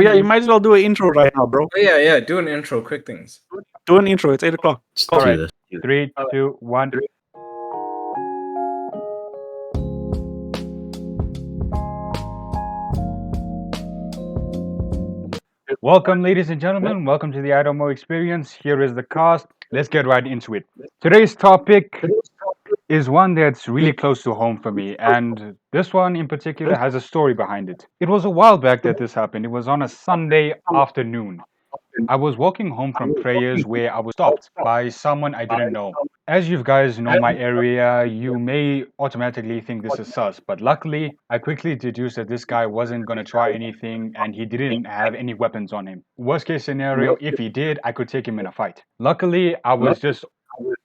Yeah, you might as well do an intro right now, bro. Oh, yeah. Do an intro. Quick things. Do an intro. It's 8 o'clock. All right. this. 3, 2, 1. Welcome, ladies and gentlemen. Welcome to the Idomo Experience. Here is the cast. Let's get right into it. Today's topic is one that's really close to home for me, and this one in particular has a story behind it. It was a while back that this happened. It was on a Sunday afternoon. I was walking home from prayers where I was stopped by someone I didn't know. As you guys know my area, you may automatically think this is sus, but luckily, I quickly deduced that this guy wasn't going to try anything and he didn't have any weapons on him. Worst case scenario, if he did, I could take him in a fight. Luckily, I was just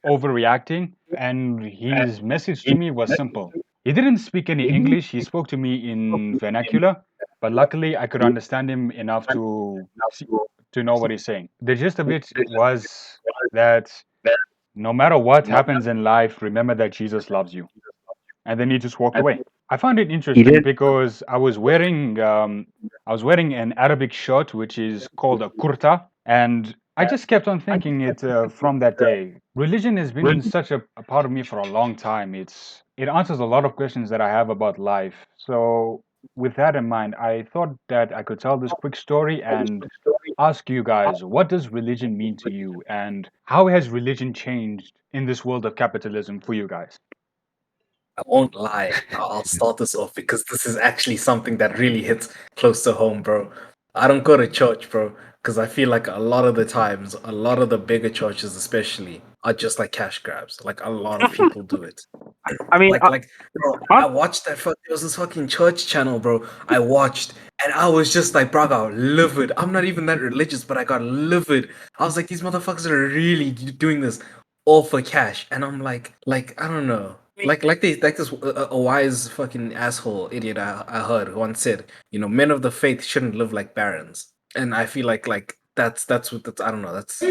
overreacting, and his message to me was simple. He didn't speak any English, he spoke to me in vernacular, but luckily, I could understand him enough to know what he's saying. The gist of it was that no matter what happens in life, remember that Jesus loves you. And then he just walked away. I found it interesting because I was wearing an Arabic shirt which is called a kurta, and I just kept on thinking it from that day. Religion has been such a part of me for a long time. It answers a lot of questions that I have about life. So with that in mind, I thought that I could tell this quick story and ask you guys, what does religion mean to you, and how has religion changed in this world of capitalism for you guys? I won't lie. I'll start this off because this is actually something that really hits close to home, bro. I don't go to church, bro, because I feel like a lot of the times, a lot of the bigger churches, especially, are just like cash grabs. Like a lot of people do it. I mean, bro, I watched that. There was this fucking church channel, bro. I watched, and I was just like, bro, I got livid. I'm not even that religious, but I got livid. I was like, these motherfuckers are really doing this all for cash, and I'm like, I don't know. This a wise fucking asshole idiot I heard once said, men of the faith shouldn't live like barons, and I feel like that's what I don't know, that's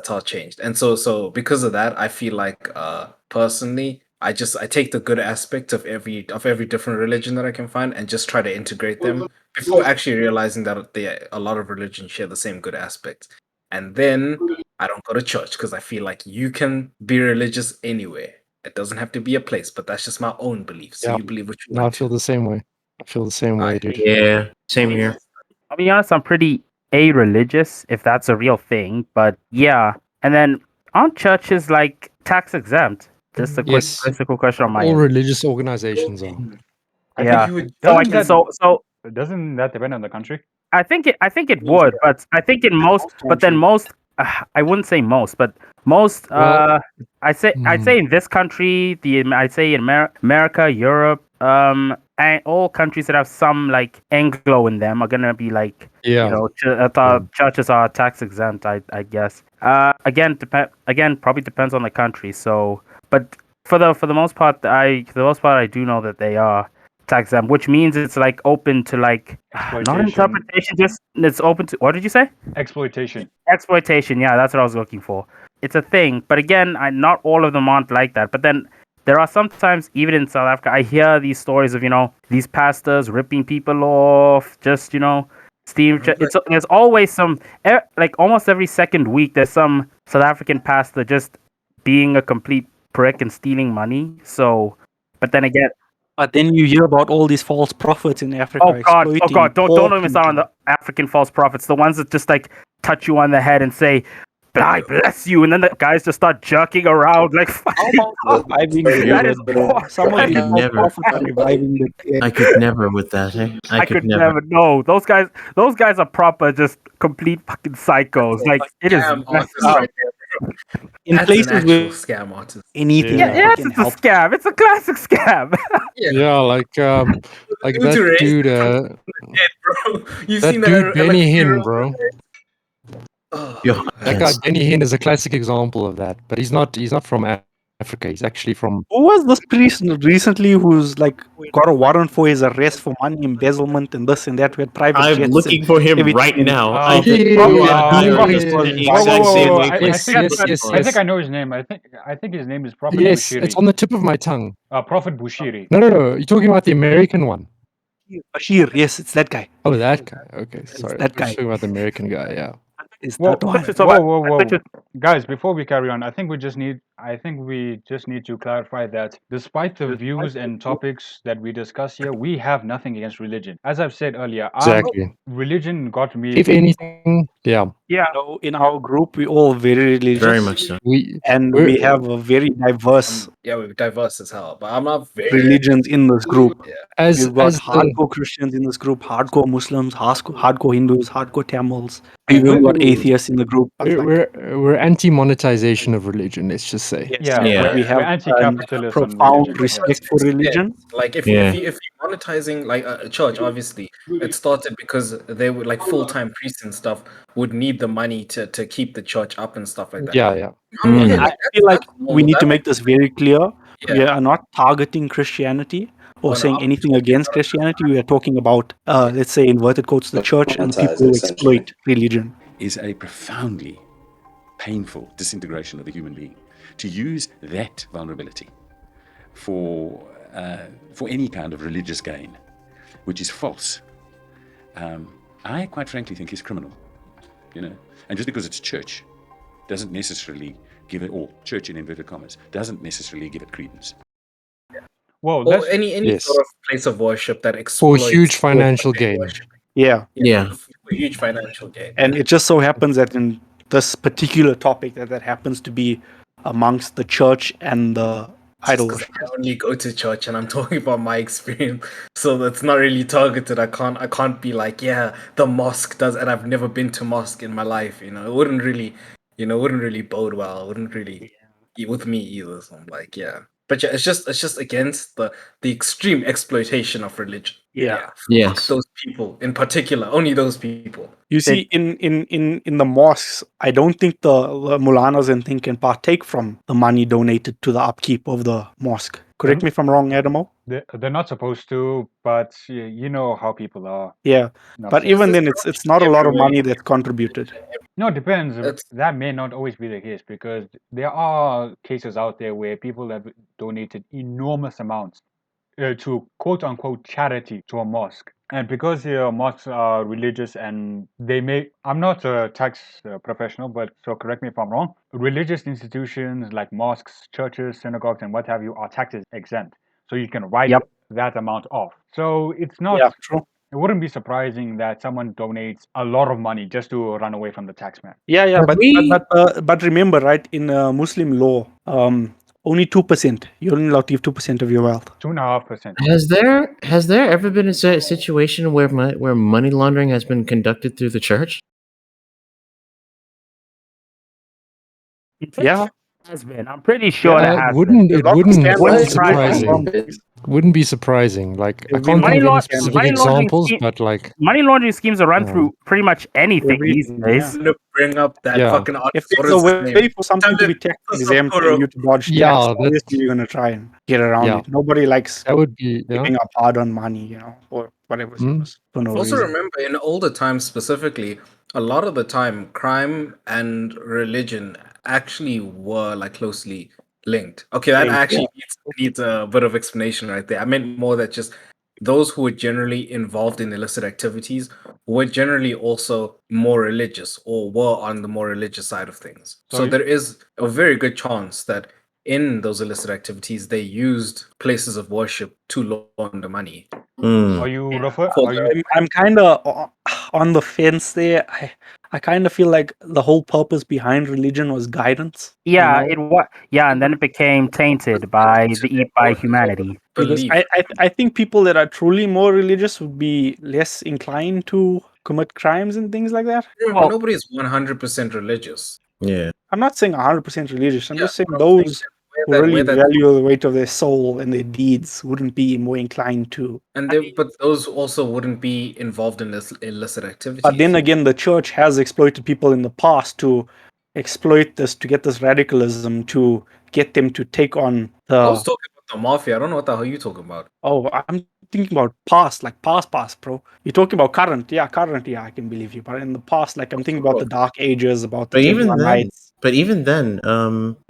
how it changed. And so because of that, I feel like personally I take the good aspect of every different religion that I can find and just try to integrate them before actually realizing that a lot of religions share the same good aspects. And then I don't go to church because I feel like you can be religious anywhere. It doesn't have to be a place, but that's just my own belief. So you believe what you want. I feel the same way. Dude. Yeah, same here. I'll be honest, I'm pretty a-religious, if that's a real thing. But yeah, and then aren't churches like tax exempt? Just a quick physical question on my all end. religious organizations are. So doesn't that depend on the country? I think it would, but I think in most, but then most, I wouldn't say most, but most, I'd say in this country, I'd say in America, Europe, and all countries that have some like Anglo in them are gonna be like, churches are tax exempt, I guess. Again, probably depends on the country. So, but for the most part, I do know that they are tax exempt, which means it's like open to like not interpretation, just it's open to, what did you say? Exploitation, yeah, that's what I was looking for. It's a thing, but again, not all of them aren't like that. But then there are sometimes, even in South Africa, I hear these stories of these pastors ripping people off, just steam. There's always some, like almost every second week there's some South African pastor just being a complete prick and stealing money. So, but then again, but then you hear about all these false prophets in Africa. Oh God! Don't even start on the African false prophets. The ones that just like touch you on the head and say, "I bless you," and then the guys just start jerking around like. That is some of these false prophets are reviving the dead. I could never with that. I could never. No, those guys are proper, just complete fucking psychos. Like it is. In That's places with scam artist. Anything. It's a scam. It's a classic scam. Like that dude. Bro. You've that seen dude that, Benny Hinn, bro. Yeah, that guy Benny Hinn is a classic example of that. But he's not from Africa. He's actually from. Who was this priest recently who's like got a warrant for his arrest for money embezzlement and this and that? We had private jets. I'm looking for him right now. I think I know his name. I think his name is Prophet Bushiri. It's on the tip of my tongue. Prophet Bushiri. No. You're talking about the American one. Bashir, yes, it's that guy. Oh, that guy. Okay, sorry. that I was guy. talking about the American guy. Yeah. It's Whoa, that one. whoa. Guys, before we carry on, I think we just need to clarify that despite the views and topics that we discuss here, we have nothing against religion. As I've said earlier, Exactly. religion got me. If anything, yeah, Yeah. In our group, we all very religious. Very much so. And we have a very diverse Yeah, we're diverse as hell, but I'm not very religions in this group. Yeah. as We've got as the, hardcore Christians in this group, hardcore Muslims, hardcore Hindus, hardcore Tamils. We've even got atheists in the group. But we're anti-monetization of religion. Let's just say. Yeah, Yeah. we have we're anti-capitalist on profound religion. respect for religion. Like if Yeah. you're monetizing like a church, obviously it started because they would like full-time priests and stuff would need the money to keep the church up and stuff like that. Yeah, yeah. I'm okay, And I feel like we need to make this very clear. Yeah. We are not targeting Christianity or saying anything against Christianity. We are talking about, let's say, inverted quotes, the church and people who exploit religion. Is a profoundly painful disintegration of the human being. To use that vulnerability for any kind of religious gain, which is false, I quite frankly think is criminal. And just because it's church doesn't necessarily give it, or church in inverted commas, doesn't necessarily give it credence. Well, or any sort of place of worship that exploits For huge financial gain. Yeah. For huge financial gain. And it just so happens that in this particular topic that happens to be amongst the church and the idol worship. I only go to church and I'm talking about my experience, so that's not really targeted. I can't be like, yeah, the mosque does, and I've never been to mosque in my life. It wouldn't really bode well. It wouldn't really with me either. So I'm like, yeah. But yeah, it's just against the extreme exploitation of religion. Yeah. Yes. Those people in particular, only those people. You see, in the mosques, I don't think the Mulanas and thing can partake from the money donated to the upkeep of the mosque. Correct me if I'm wrong, Adamo? They're not supposed to, but you know how people are. Yeah. Not But so. even then, it's not a lot of money that's contributed. No, it depends. That may not always be the case because there are cases out there where people have donated enormous amounts to quote unquote charity to a mosque. And because mosques are religious and they may, I'm not a tax professional, but so correct me if I'm wrong, religious institutions like mosques, churches, synagogues, and what have you are tax exempt. So you can write that amount off. So it's not. Yeah, true. It wouldn't be surprising that someone donates a lot of money just to run away from the taxman. Yeah, but remember, right? In Muslim law, only 2%. You're only allowed to give 2% of your wealth. 2.5%. Has there ever been a situation where money laundering has been conducted through the church? Yeah, has been. I'm pretty sure that has wouldn't be surprising. Like I It'd can't be think of any money specific laundering examples, scheme- but like money laundering schemes are run through pretty much anything these Everything, days. To bring up that Yeah. fucking If artist, what there's is a his way name? for something to be tax exempt for you to dodge Yeah, tax, that- obviously you're gonna try and get around Yeah. it. Nobody likes that would be giving up hard-earned money, or whatever Mm. for no Also, reason. remember in older times specifically, a lot of the time, crime and religion actually were like closely linked. Okay, that actually needs a bit of explanation right there. I meant more that just those who were generally involved in illicit activities were generally also more religious or were on the more religious side of things. So there is a very good chance that in those illicit activities they used places of worship to launder money. Are you I'm kind of on the fence there. I kind of feel like the whole purpose behind religion was guidance. Yeah, you know? it was. Yeah, and then it became tainted by humanity. Because I think people that are truly more religious would be less inclined to commit crimes and things like that. Well, nobody is 100% religious. Yeah. I'm not saying 100% religious. I'm just saying I'm those who that- really where that- value the weight of their soul and their deeds wouldn't be more inclined to. but those also wouldn't be involved in illicit activities. But then again, the church has exploited people in the past to exploit this, to get this radicalism, to get them to take on the. I was talking about the mafia. I don't know what the hell you're talking about. Oh, I'm thinking about past, like past, bro. You're talking about current, yeah, I can believe you. But in the past, like I'm thinking about the Dark Ages, about the But even then,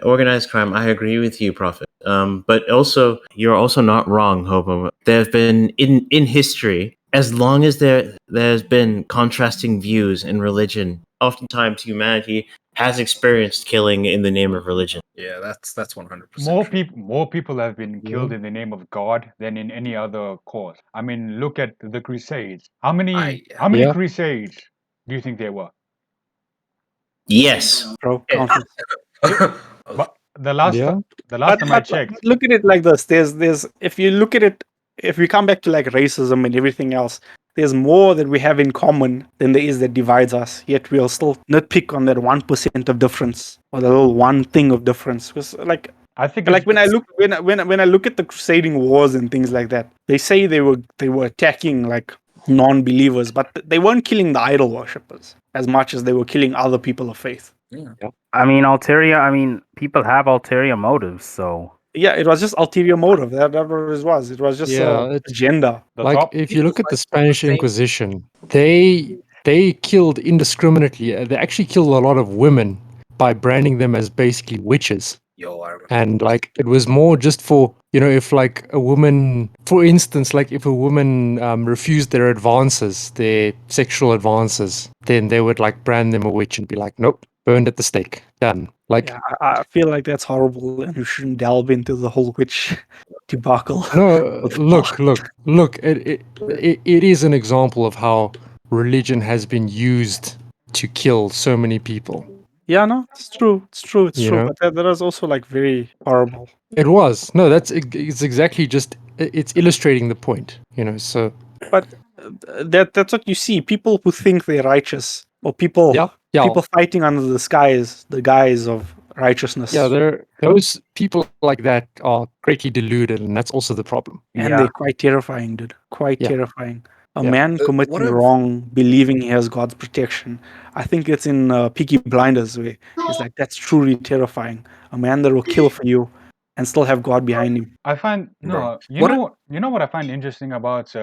organized crime, I agree with you, Prophet. But also, you're also not wrong, Hobo. There have been in history as long as there's been contrasting views in religion, oftentimes humanity has experienced killing in the name of religion. Yeah, that's 100%. More people have been killed in the name of God than in any other cause. I mean, look at the Crusades. How many Yeah. Crusades do you think there were? Yes. Bro, countless. But the last Yeah. time I checked, But look at it like this. There's if you look at it, if we come back to like racism and everything else, there's more that we have in common than there is that divides us. Yet we'll still nitpick on that 1% of difference or the little one thing of difference. Because like I think like when I look at the crusading wars and things like that, they say they were attacking like non-believers, but they weren't killing the idol worshippers as much as they were killing other people of faith. I mean, people have ulterior motives, so Yeah, it was just ulterior motive. That's what it was. It was just Yeah, it's agenda. the like top. if you look at the Spanish Inquisition, they killed indiscriminately. They actually killed a lot of women by branding them as basically witches. Yo, I remember. And like it was more just for, you know, if like a woman, for instance, like if a woman refused their advances, their sexual advances, then they would like brand them a witch and be like, nope, burned at the stake, done. Like, Yeah, I feel like that's horrible, and we shouldn't delve into the whole witch debacle. no, look. It is an example of how religion has been used to kill so many people. Yeah, no, it's true. It's true. It's You true. know? But that is also like very horrible. It was no. It's exactly just. It's illustrating the point. You know. So But that's what you see. People who think they're righteous, or people yeah. people fighting under the guise of righteousness. Yeah, those people like that are greatly deluded, and that's also the problem. And yeah. they're quite terrifying, dude. Quite Yeah. terrifying. A Yeah. man what committing if- wrong, believing he has God's protection. I think it's in Peaky Blinders where it's like that's truly terrifying. A man that will kill for you and still have God behind him. I find Bro, you what know what I find interesting about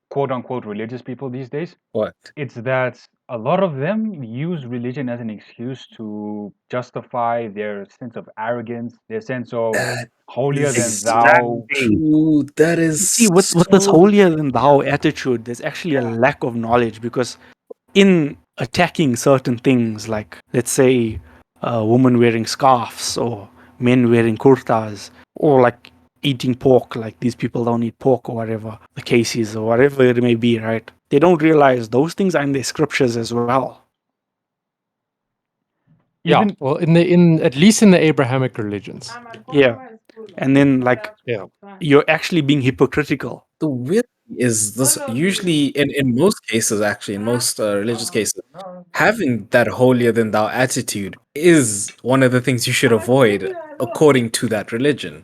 quote unquote religious people these days? What? It's that a lot of them use religion as an excuse to justify their sense of arrogance, their sense of That holier than is thou. true. That is See, with this so- holier than thou attitude, there's actually a lack of knowledge because in attacking certain things, like let's say women wearing scarves or men wearing kurtas, or like eating pork, like these people don't eat pork or whatever the case is, or whatever it may be, right? They don't realize those things are in their scriptures as well. Even Well, in at least in the Abrahamic religions. Yeah. And then like Yeah. you're actually being hypocritical. The weird thing is this usually in most cases, actually, in most religious cases, having that holier than thou attitude is one of the things you should avoid according to that religion.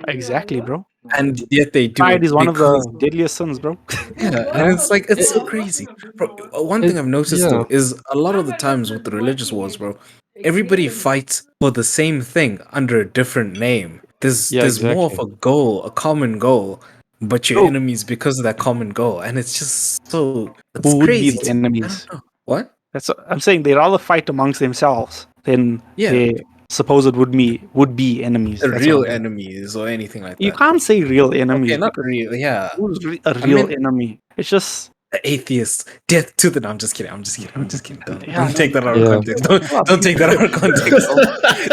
Exactly, bro. And yet they do Pride it is one of the because- deadliest sins, bro. Yeah, and it's like it's so crazy. Bro, one thing I've noticed though is a lot of the times with the religious wars, bro, everybody fights for the same thing under a different name. There's more of a goal, a common goal, but you're Oh. enemies because of that common goal, and it's just so it's Who would be crazy. the to- enemies? I don't know. What? That's I'm saying they rather fight amongst themselves than Yeah. their supposed would be enemies. The That's real what I mean. enemies or anything like You that. can't say real enemies. Okay, not because real. Yeah, who's a real mean- enemy? It's just the atheists, death to the. No, I'm just kidding. I'm just kidding. Don't, Yeah, don't take that out of yeah. context. Don't take that out of context.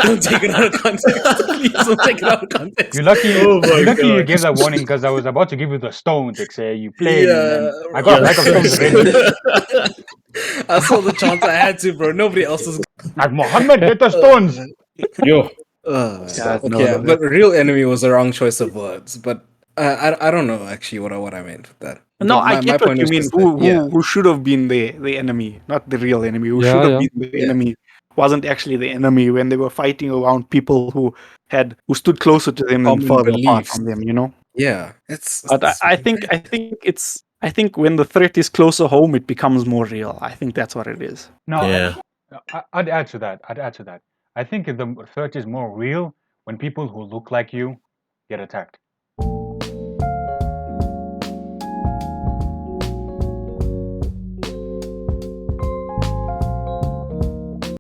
Don't take it out of context. Please don't take it out of context. you're lucky, Oh my you're lucky you God. gave that warning because I was about to give you the stones. You played, and I Yeah, got a bag of stones ready. I saw the chance I had to, bro. Nobody else was. Like Muhammad, get the stones. Yo. Yeah, Okay, no, but real enemy was the wrong choice of words. But I don't know actually what I meant with that. no, I get what you was mean. just that, Who should have been the enemy, not the real enemy. Who Yeah, should have yeah. been the Yeah. enemy wasn't actually the enemy when they were fighting around people who stood closer to them and Common further apart beliefs. from them. You know. Yeah, it's. But I think when the threat is closer home, it becomes more real. I think that's what it is. No, Yeah. I'd add to that. I think the threat is more real when people who look like you get attacked.